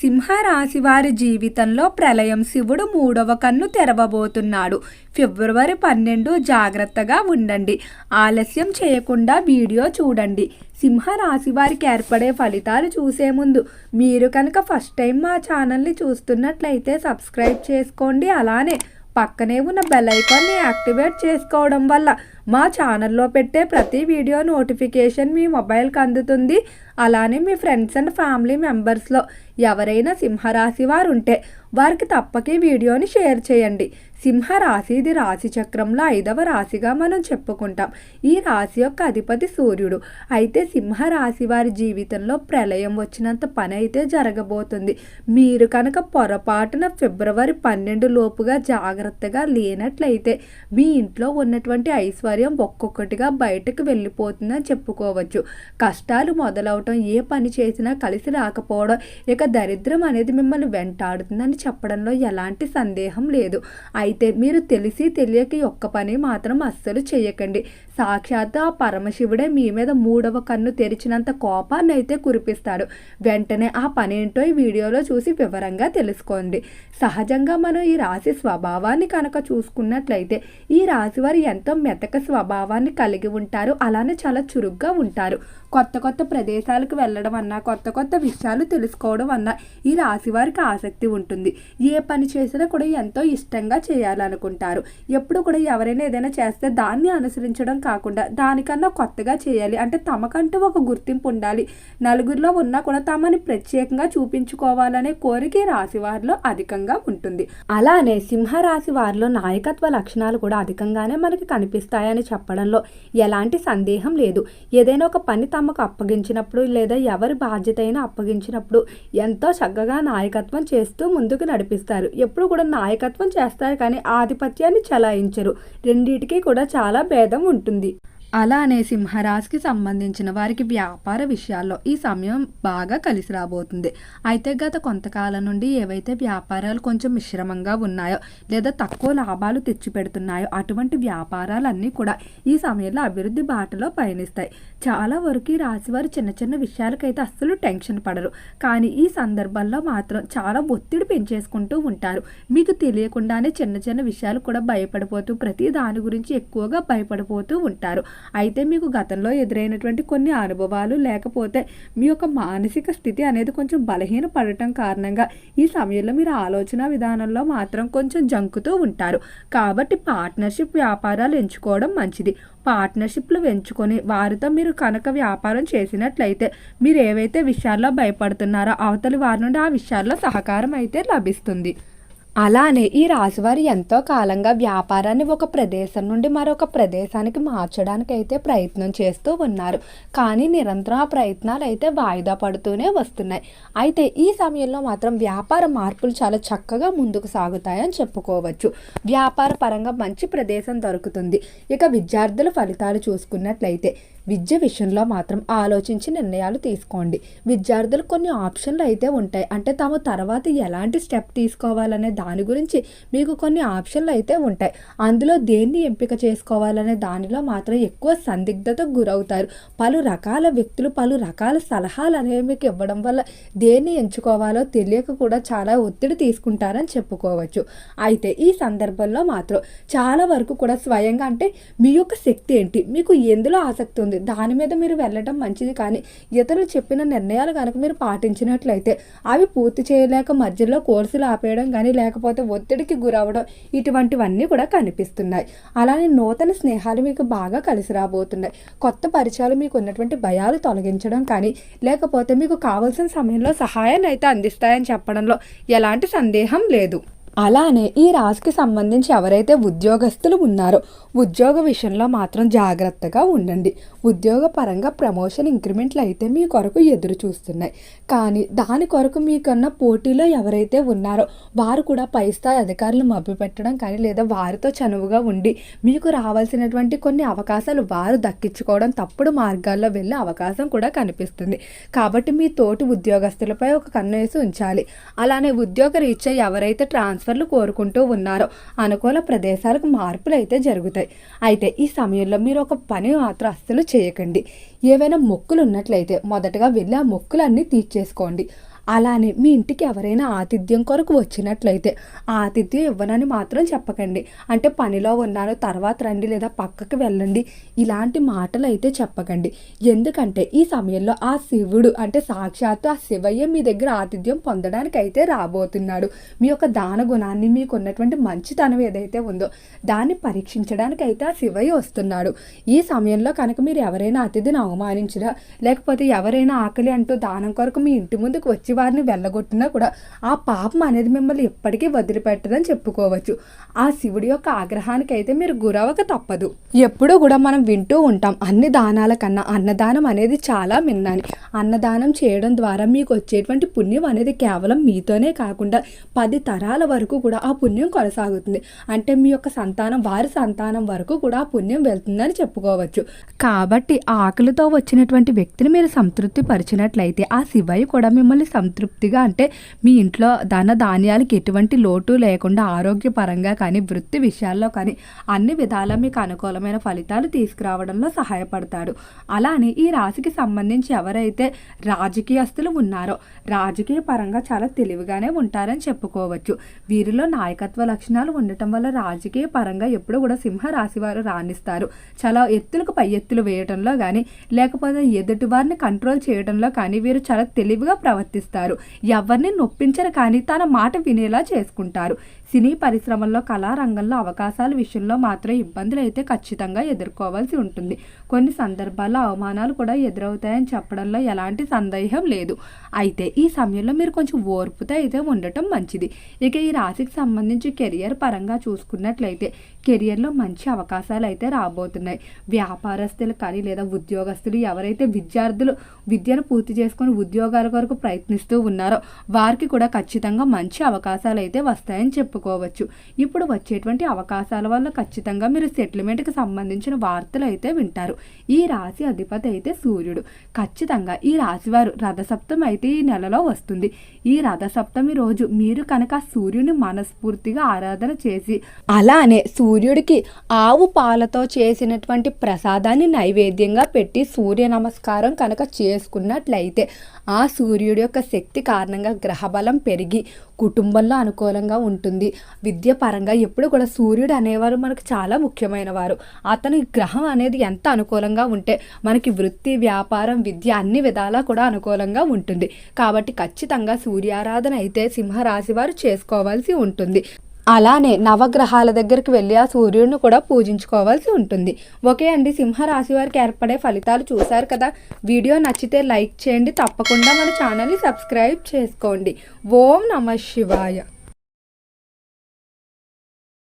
సింహరాశి వారి జీవితంలో ప్రళయం. శివుడు మూడవ కన్ను తెరవబోతున్నాడు. ఫిబ్రవరి 12. జాగ్రత్తగా ఉండండి. ఆలస్యం చేయకుండా వీడియో చూడండి. సింహరాశి వారికి ఏర్పడే ఫలితాలు చూసే ముందు మీరు కనుక ఫస్ట్ టైం మా ఛానల్ని చూస్తున్నట్లయితే సబ్స్క్రైబ్ చేసుకోండి. అలానే పక్కనే ఉన్న బెల్ ఐకాన్ని యాక్టివేట్ చేసుకోవడం వల్ల మా ఛానల్లో పెట్టే ప్రతి వీడియో నోటిఫికేషన్ మీ మొబైల్కి అందుతుంది. అలానే మీ ఫ్రెండ్స్ అండ్ ఫ్యామిలీ మెంబర్స్లో ఎవరైనా సింహరాశి వారు ఉంటే వారికి తప్పక ఈ వీడియోని షేర్ చేయండి. సింహరాశి ఇది రాశి చక్రంలో 5వ రాశిగా మనం చెప్పుకుంటాం. ఈ రాశి యొక్క అధిపతి సూర్యుడు. అయితే సింహరాశి వారి జీవితంలో ప్రళయం వచ్చినంత పని అయితే జరగబోతుంది. మీరు కనుక పొరపాటున ఫిబ్రవరి 12 లోపుగా జాగ్రత్తగా లేనట్లయితే మీ ఇంట్లో ఉన్నటువంటి ఐశ్వర్యం ఒక్కొక్కటిగా బయటకు వెళ్ళిపోతుందని చెప్పుకోవచ్చు. కష్టాలు మొదలవటం, ఏ పని చేసినా కలిసి రాకపోవడం, ఇక దరిద్రం అనేది మిమ్మల్ని వెంటాడుతుందని చెప్పడంలో ఎలాంటి సందేహం లేదు. అయితే మీరు తెలిసి తెలియక ఒక్క పని మాత్రం అస్సలు చేయకండి. సాక్షాత్ ఆ పరమశివుడే మీ మీద మూడవ కన్ను తెరిచినంత కోపాన్ని అయితే కురిపిస్తాడు. వెంటనే ఆ పని ఏంటో ఈ వీడియోలో చూసి వివరంగా తెలుసుకోండి. సహజంగా మనం ఈ రాశి స్వభావాన్ని కనుక చూసుకున్నట్లయితే ఈ రాశి వారు ఎంతో మెతక స్వభావాన్ని కలిగి ఉంటారు. అలానే చాలా చురుగ్గా ఉంటారు. కొత్త కొత్త ప్రదేశాలకు వెళ్ళడం అన్నా, కొత్త కొత్త విషయాలు తెలుసుకోవడం అన్నా ఈ రాశి వారికి ఆసక్తి ఉంటుంది. ఏ పని చేసినా కూడా ఎంతో ఇష్టంగా చేయాలనుకుంటారు. ఎప్పుడు కూడా ఎవరైనా ఏదైనా చేస్తే దాన్ని అనుసరించడం కాకుండా దానికన్నా కొత్తగా చేయాలి, అంటే తమకంటూ ఒక గుర్తింపు ఉండాలి, నలుగురిలో ఉన్నా కూడా తమని ప్రత్యేకంగా చూపించుకోవాలనే కోరిక ఈ రాశి వారిలో అధికంగా ఉంటుంది. అలానే సింహరాశి వారిలో నాయకత్వ లక్షణాలు కూడా అధికంగానే మనకి కనిపిస్తాయని చెప్పడంలో ఎలాంటి సందేహం లేదు. ఏదైనా ఒక పని తమకు అప్పగించినప్పుడు లేదా ఎవరి బాధ్యత అయినా అప్పగించినప్పుడు ఎంతో చక్కగా నాయకత్వం చేస్తూ ముందుకు నడిపిస్తారు. ఎప్పుడు కూడా నాయకత్వం చేస్తారు కానీ ఆధిపత్యాన్ని చలాయించరు. రెండిటికి కూడా చాలా భేదం ఉంటుంది. అలానే సింహరాశికి సంబంధించిన వారికి వ్యాపార విషయాల్లో ఈ సమయం బాగా కలిసి రాబోతుంది. అయితే గత కొంతకాలం నుండి ఏవైతే వ్యాపారాలు కొంచెం మిశ్రమంగా ఉన్నాయో లేదా తక్కువ లాభాలు తెచ్చిపెడుతున్నాయో అటువంటి వ్యాపారాలన్నీ కూడా ఈ సమయంలో అభివృద్ధి బాటలో పయనిస్తాయి. చాలా వరకు ఈ రాశి వారు చిన్న చిన్న విషయాలకైతే అస్సలు టెన్షన్ పడరు. కానీ ఈ సందర్భంలో మాత్రం చాలా ఒత్తిడి పెంచేసుకుంటూ ఉంటారు. మీకు తెలియకుండానే చిన్న చిన్న విషయాలు కూడా భయపడిపోతూ ప్రతి దాని గురించి ఎక్కువగా భయపడిపోతూ ఉంటారు. అయితే మీకు గతంలో ఎదురైనటువంటి కొన్ని అనుభవాలు లేకపోతే మీ యొక్క మానసిక స్థితి అనేది కొంచెం బలహీన పడటం కారణంగా ఈ సమయంలో మీరు ఆలోచన విధానంలో మాత్రం కొంచెం జంకుతూ ఉంటారు. కాబట్టి పార్ట్నర్షిప్ వ్యాపారాలు ఎంచుకోవడం మంచిది. పార్ట్నర్షిప్లు ఎంచుకొని వారితో మీరు కనుక వ్యాపారం చేసినట్లయితే మీరు ఏవైతే విషయాల్లో భయపడుతున్నారో అవతలి వారి నుండి ఆ విషయాల్లో సహకారం అయితే లభిస్తుంది. అలానే ఈ రాశివారు ఎంతో కాలంగా వ్యాపారాన్ని ఒక ప్రదేశం నుండి మరొక ప్రదేశానికి మార్చడానికి అయితే ప్రయత్నం చేస్తూ ఉన్నారు. కానీ నిరంతరం ఆ ప్రయత్నాలు అయితే వాయిదా పడుతూనే వస్తున్నాయి. అయితే ఈ సమయంలో మాత్రం వ్యాపార మార్పులు చాలా చక్కగా ముందుకు సాగుతాయని చెప్పుకోవచ్చు. వ్యాపార పరంగా మంచి ప్రదేశం దొరుకుతుంది. ఇక విద్యార్థుల ఫలితాలు చూసుకున్నట్లయితే విద్య విషయంలో మాత్రం ఆలోచించి నిర్ణయాలు తీసుకోండి. విద్యార్థులు కొన్ని ఆప్షన్లు అయితే ఉంటాయి. అంటే తాము తర్వాత ఎలాంటి స్టెప్ తీసుకోవాలనే దాని గురించి మీకు కొన్ని ఆప్షన్లు అయితే ఉంటాయి. అందులో దేన్ని ఎంపిక చేసుకోవాలనే దానిలో మాత్రం ఎక్కువ సందిగ్ధతకు గురవుతారు. పలు రకాల వ్యక్తులు పలు రకాల సలహాలు అనేవి మీకు ఇవ్వడం వల్ల దేన్ని ఎంచుకోవాలో తెలియక కూడా చాలా ఒత్తిడి తీసుకుంటారని చెప్పుకోవచ్చు. అయితే ఈ సందర్భంలో మాత్రం చాలా వరకు కూడా స్వయంగా అంటే మీ యొక్క శక్తి ఏంటి, మీకు ఎందులో ఆసక్తి ఉంది దాని మీద మీరు వెళ్ళడం మంచిది. కానీ ఇతరులు చెప్పిన నిర్ణయాలు కనుక మీరు పాటించినట్లయితే అవి పూర్తి చేయలేక మధ్యలో కోర్సులు ఆపేయడం కానీ లేకపోతే ఒత్తిడికి గురవడం ఇటువంటివన్నీ కూడా కనిపిస్తున్నాయి. అలానే నూతన స్నేహాలు మీకు బాగా కలిసి రాబోతున్నాయి. కొత్త పరిచయాలు మీకు ఉన్నటువంటి భయాలు తొలగించడం కానీ లేకపోతే మీకు కావాల్సిన సమయంలో సహాయాన్ని అయితే అందిస్తాయని చెప్పడంలో ఎలాంటి సందేహం లేదు. అలానే ఈ రాశికి సంబంధించి ఎవరైతే ఉద్యోగస్తులు ఉన్నారో ఉద్యోగ విషయంలో మాత్రం జాగ్రత్తగా ఉండండి. ఉద్యోగ పరంగా ప్రమోషన్ ఇంక్రిమెంట్లు అయితే మీ కొరకు ఎదురు చూస్తున్నాయి. కానీ దాని కొరకు మీకన్నా పోటీలో ఎవరైతే ఉన్నారో వారు కూడా పై స్థాయి అధికారులు మభ్యపెట్టడం కానీ లేదా వారితో చనువుగా ఉండి మీకు రావాల్సినటువంటి కొన్ని అవకాశాలు వారు దక్కించుకోవడం తప్పుడు మార్గాల్లో వెళ్ళే అవకాశం కూడా కనిపిస్తుంది. కాబట్టి మీ తోటి ఉద్యోగస్తులపై ఒక కన్ను వేసి ఉంచాలి. అలానే ఉద్యోగ రీత్యా ఎవరైతే ట్రాన్స్ఫర్లు కోరుకుంటూ ఉన్నారో అనుకూల ప్రదేశాలకు మార్పులు అయితే జరుగుతాయి. అయితే ఈ సమయంలో మీరు ఒక పని మాత్రం అస్సలు చేయకండి. ఏవైనా మొక్కులు ఉన్నట్లయితే మొదటగా వెళ్ళి ఆ మొక్కులన్నీ తీర్చేసుకోండి. అలానే మీ ఇంటికి ఎవరైనా ఆతిథ్యం కొరకు వచ్చినట్లయితే ఆతిథ్యం ఇవ్వనని మాత్రం చెప్పకండి. అంటే పనిలో ఉన్నాను తర్వాత రండి లేదా పక్కకి వెళ్ళండి ఇలాంటి మాటలు అయితే చెప్పకండి. ఎందుకంటే ఈ సమయంలో ఆ శివుడు అంటే సాక్షాత్తు ఆ శివయ్య మీ దగ్గర ఆతిథ్యం పొందడానికి అయితే రాబోతున్నాడు. మీ యొక్క దాన గుణాన్ని మీకు ఉన్నటువంటి మంచితనం ఏదైతే ఉందో దాన్ని పరీక్షించడానికి అయితే ఆ శివయ్య వస్తున్నాడు. ఈ సమయంలో కనుక మీరు ఎవరైనా అతిథిని అవమానించినా లేకపోతే ఎవరైనా ఆకలి అంటూ దానం కొరకు మీ ఇంటి ముందుకు వచ్చి వారిని వెళ్ళగొట్టినా కూడా ఆ పాపం అనేది మిమ్మల్ని ఎప్పటికీ వదిలిపెట్టదని చెప్పుకోవచ్చు. ఆ శివుడి యొక్క ఆగ్రహానికి అయితే మీరు గురవక తప్పదు. ఎప్పుడూ కూడా మనం వింటూ ఉంటాం అన్ని దానాల కన్నా అన్నదానం అనేది చాలా మిన్నాని. అన్నదానం చేయడం ద్వారా మీకు వచ్చేటువంటి పుణ్యం అనేది కేవలం మీతోనే కాకుండా 10 తరాల వరకు కూడా ఆ పుణ్యం కొనసాగుతుంది. అంటే మీ యొక్క సంతానం వారి సంతానం వరకు కూడా ఆ పుణ్యం వెళ్తుందని చెప్పుకోవచ్చు. కాబట్టి ఆకలితో వచ్చినటువంటి వ్యక్తిని మీరు సంతృప్తి పరిచినట్లయితే ఆ శివయ్య కూడా మిమ్మల్ని సంతృప్తిగా అంటే మీ ఇంట్లో ధన ధాన్యాలకి ఎటువంటి లోటు లేకుండా ఆరోగ్యపరంగా కానీ వృత్తి విషయాల్లో కానీ అన్ని విధాలా మీకు అనుకూలమైన ఫలితాలు తీసుకురావడంలో సహాయపడతాడు. అలానే ఈ రాశికి సంబంధించి ఎవరైతే రాజకీయస్తులు ఉన్నారో రాజకీయ పరంగా చాలా తెలివిగానే ఉంటారని చెప్పుకోవచ్చు. వీరిలో నాయకత్వ లక్షణాలు ఉండటం వల్ల రాజకీయ పరంగా ఎప్పుడు కూడా సింహ రాశి వారు రాణిస్తారు. చాలా ఎత్తులకు పై ఎత్తులు వేయడంలో కానీ లేకపోతే ఎదుటి వారిని కంట్రోల్ చేయడంలో కానీ వీరు చాలా తెలివిగా ప్రవర్తిస్తారు. ఎవరిని నొప్పించరు కానీ తన మాట వినేలా చేసుకుంటారు. సినీ పరిశ్రమల్లో కళారంగంలో అవకాశాల విషయంలో మాత్రం ఇబ్బందులు అయితే ఖచ్చితంగా ఎదుర్కోవాల్సి ఉంటుంది. కొన్ని సందర్భాల్లో అవమానాలు కూడా ఎదురవుతాయని చెప్పడంలో ఎలాంటి సందేహం లేదు. అయితే ఈ సమయంలో మీరు కొంచెం ఓర్పుతో అయితే ఉండటం మంచిది. ఇక ఈ రాశికి సంబంధించి కెరియర్ పరంగా చూసుకున్నట్లయితే కెరియర్లో మంచి అవకాశాలు అయితే రాబోతున్నాయి. వ్యాపారస్తులు కానీ లేదా ఉద్యోగస్తులు ఎవరైతే విద్యార్థులు విద్యను పూర్తి చేసుకుని ఉద్యోగాల కొరకు ప్రయత్నిస్తూ ఉన్నారో వారికి కూడా ఖచ్చితంగా మంచి అవకాశాలు అయితే వస్తాయని చెప్పుకోవచ్చు. ఇప్పుడు వచ్చేటువంటి అవకాశాల వల్ల ఖచ్చితంగా మీరు సెటిల్మెంట్కి సంబంధించిన వార్తలు అయితే వింటారు. ఈ రాశి అధిపతి అయితే సూర్యుడు. ఖచ్చితంగా ఈ రాశి వారు రథసప్తమి అయితే ఈ నెలలో వస్తుంది. ఈ రథసప్తమి రోజు మీరు కనుక సూర్యుని మనస్ఫూర్తిగా ఆరాధన చేసి అలానే సూర్యుడికి ఆవు పాలతో చేసినటువంటి ప్రసాదాన్ని నైవేద్యంగా పెట్టి సూర్య నమస్కారం కనుక చేసుకున్నట్లయితే ఆ సూర్యుడి యొక్క శక్తి కారణంగా గ్రహబలం పెరిగి కుటుంబంలో అనుకూలంగా ఉంటుంది. విద్య పరంగా ఎప్పుడు కూడా సూర్యుడు అనేవారు మనకు చాలా ముఖ్యమైన వారు. అతని గ్రహం అనేది ఎంత అనుకూలంగా ఉంటే మనకి వృత్తి వ్యాపారం విద్య అన్ని విధాలా కూడా అనుకూలంగా ఉంటుంది. కాబట్టి ఖచ్చితంగా సూర్యారాధన అయితే సింహరాశి వారు చేసుకోవాల్సి ఉంటుంది. అలానే నవగ్రహాల దగ్గరికి వెళ్ళి ఆ సూర్యుడిని కూడా పూజించుకోవాల్సి ఉంటుంది. ఓకే అండి, సింహరాశి వారికి ఏర్పడే ఫలితాలు చూశారు కదా. వీడియో నచ్చితే లైక్ చేయండి. తప్పకుండా మన ఛానల్ని సబ్స్క్రైబ్ చేసుకోండి. ఓం నమః శివాయ.